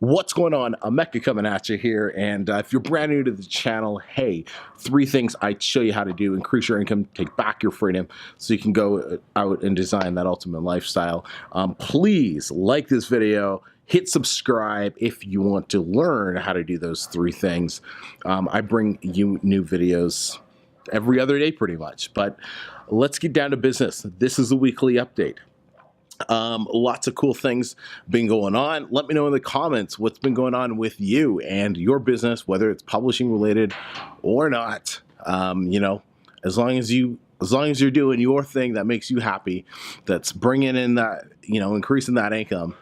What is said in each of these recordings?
What's going on? Mecca coming at you here, and if you're brand new to the channel, hey, 3 things I'd show you how to do: increase your income, take back your freedom, so you can go out and design that ultimate lifestyle. Please like this video, hit subscribe if you want to learn how to do those 3 things. I bring you new videos every other day pretty much, but let's get down to business. This is a weekly update. Lots of cool things been going on. Let me know in the comments what's been going on with you and your business, whether it's publishing related or not. You know, as long as you're doing your thing that makes you happy, that's bringing in that, you know, increasing that income,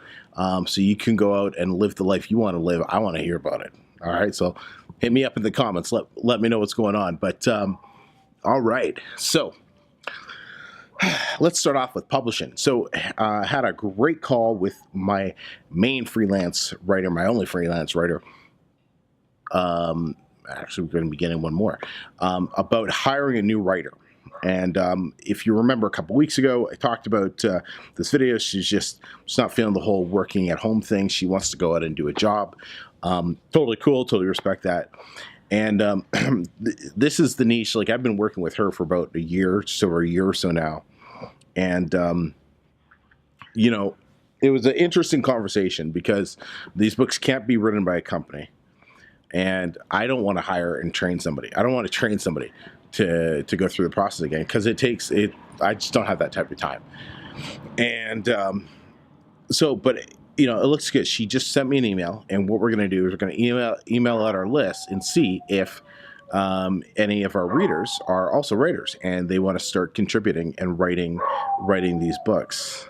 so you can go out and live the life you want to live. I want to hear about it. All right, so hit me up in the comments. Let me know what's going on. But all right, so let's start off with publishing. So I had a great call with my main freelance writer, my only freelance writer. Actually, we're going to be getting one more about hiring a new writer. And if you remember a couple weeks ago, I talked about this video. She's not feeling the whole working at home thing. She wants to go out and do a job. Totally cool. Totally respect that. And this is the niche. Like, I've been working with her for about a year, just over a year or so now. And, you know, it was an interesting conversation because these books can't be written by a company. And I don't want to hire and train somebody. I don't want to train somebody to go through the process again, because it takes it. I just don't have that type of time. And but you know, it looks good. She just sent me an email, and what we're going to do is we're going to email out our list and see if any of our readers are also writers and they want to start contributing and writing these books.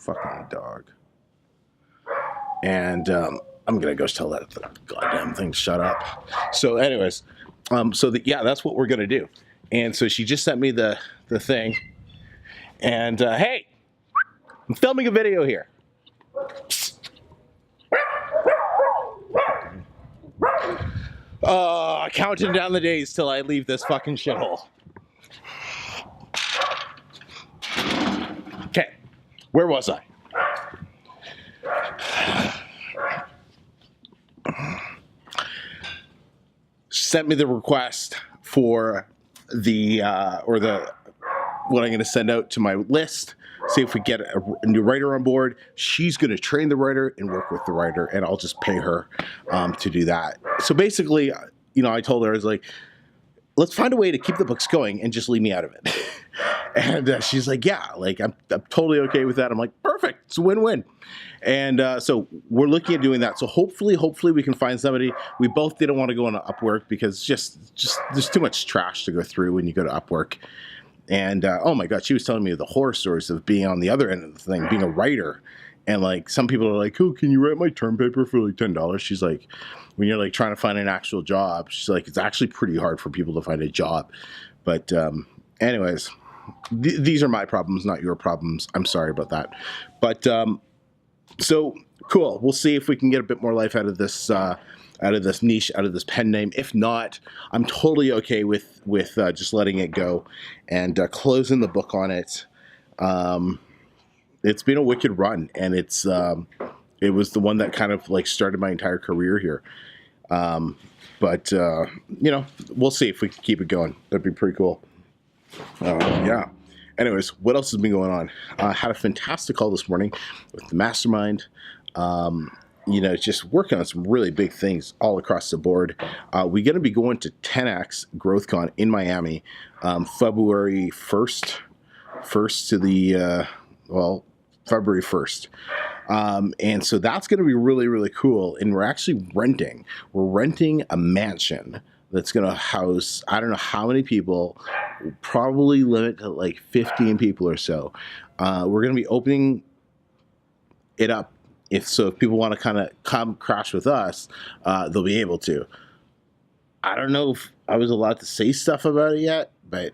Fucking dog. And I'm gonna go tell that goddamn thing shut up. So anyways, yeah, that's what we're gonna do. And so she just sent me the thing, and hey, I'm filming a video here. Counting down the days till I leave this fucking shithole. Okay, where was I? Sent me the request for the what I'm going to send out to my list. See if we get a new writer on board. She's going to train the writer and work with the writer, and I'll just pay her to do that. So basically, you know, I told her, I was like, let's find a way to keep the books going and just leave me out of it. And she's like, yeah, like I'm totally okay with that. I'm like, perfect, it's a win-win. And so we're looking at doing that. So hopefully we can find somebody. We both didn't want to go on Upwork because just there's too much trash to go through when you go to Upwork. And oh my God, she was telling me the horror stories of being on the other end of the thing, being a writer. And like, some people are like, oh, can you write my term paper for like $10? She's like, when you're like trying to find an actual job, she's like, it's actually pretty hard for people to find a job. But anyways, these are my problems, not your problems. I'm sorry about that. But so cool. We'll see if we can get a bit more life out of this niche, out of this pen name. If not, I'm totally okay with just letting it go and closing the book on it. It's been a wicked run, and it was the one that kind of like started my entire career here. But you know, we'll see if we can keep it going. That'd be pretty cool. Yeah. Anyways, what else has been going on? I had a fantastic call this morning with the mastermind. You know, just working on some really big things all across the board. We're going to be going to 10X GrowthCon in Miami, February 1st to the, February 1st. And so that's going to be really, really cool. And we're actually we're renting a mansion that's going to house, I don't know how many people, probably limit to like 15 people or so. We're going to be opening it up. If people want to kind of come crash with us, they'll be able to. I don't know if I was allowed to say stuff about it yet, but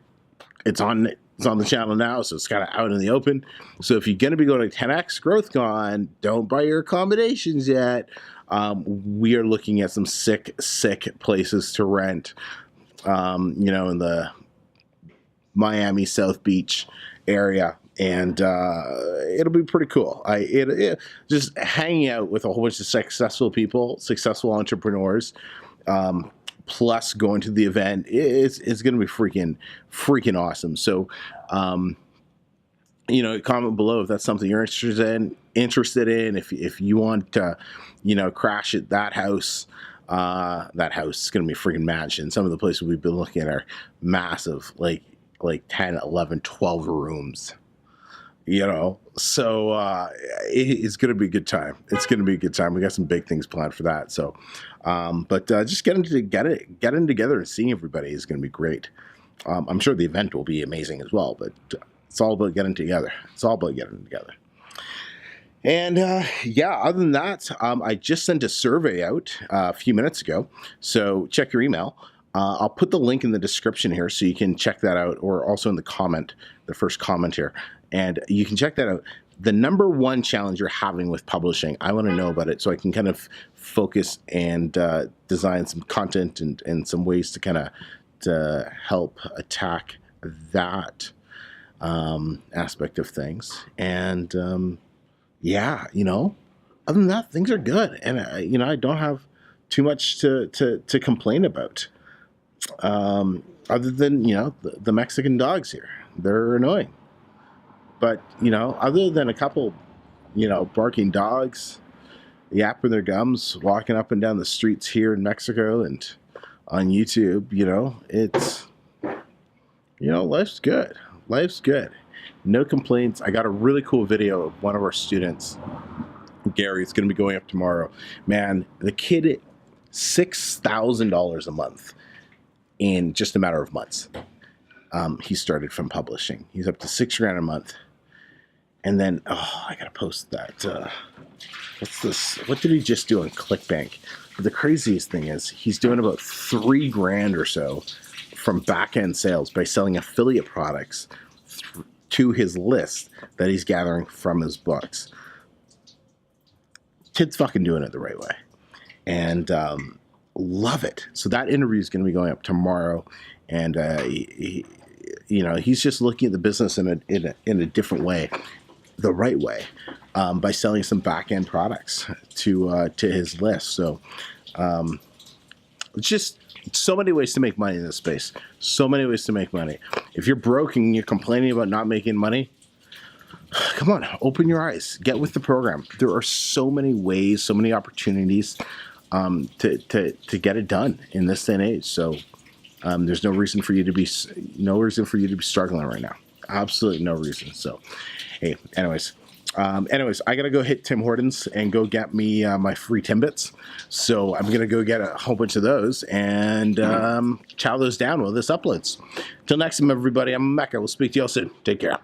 it's on the channel now, so it's kind of out in the open. So if you're going to be going to 10X GrowthCon, don't buy your accommodations yet. We are looking at some sick places to rent. You know, in the Miami South Beach area, and it'll be pretty cool. Just hanging out with a whole bunch of successful people, successful entrepreneurs, plus going to the event. It's going to be freaking awesome. So, comment below if that's something you're interested in. If you want to, crash at that house. That house is going to be a freaking mansion. Some of the places we've been looking at are massive, like 10, 11, 12 rooms. So it's going to be a good time. It's going to be a good time. We got some big things planned for that. So, but just getting together and seeing everybody is going to be great. I'm sure the event will be amazing as well, but it's all about getting together. And other than that, I just sent a survey out a few minutes ago. So check your email. I'll put the link in the description here so you can check that out, or also in the first comment here. And you can check that out. The number one challenge you're having with publishing, I want to know about it so I can kind of focus and design some content and some ways to kind of to help attack that aspect of things. And other than that, things are good. And, I don't have too much to complain about. Other than, the Mexican dogs here. They're annoying. But, other than a couple, barking dogs, yapping their gums, walking up and down the streets here in Mexico and on YouTube, it's, life's good. Life's good. No complaints. I got a really cool video of one of our students, Gary. It's going to be going up tomorrow. Man, the kid, $6,000 a month in just a matter of months. He started from publishing. He's up to $6,000 a month. And then, I got to post that. What's this? What did he just do on ClickBank? But the craziest thing is he's doing about $3,000 or so from back-end sales by selling affiliate products to his list that he's gathering from his books. Kid's fucking doing it the right way. And love it. So that interview is going to be going up tomorrow. And, he's just looking at the business in a different way, the right way, by selling some back-end products to his list. So just so many ways to make money in this space. So many ways to make money. If you're broke and you're complaining about not making money, come on, open your eyes. Get with the program. There are so many ways, so many opportunities to get it done in this day and age. So there's no reason for you to be struggling right now. Absolutely no reason. So, hey, anyways, I gotta go hit Tim Hortons and go get me my free Timbits. So I'm gonna go get a whole bunch of those and chow those down while this uploads. Till next time, everybody. I'm Mecca. We'll speak to y'all soon. Take care.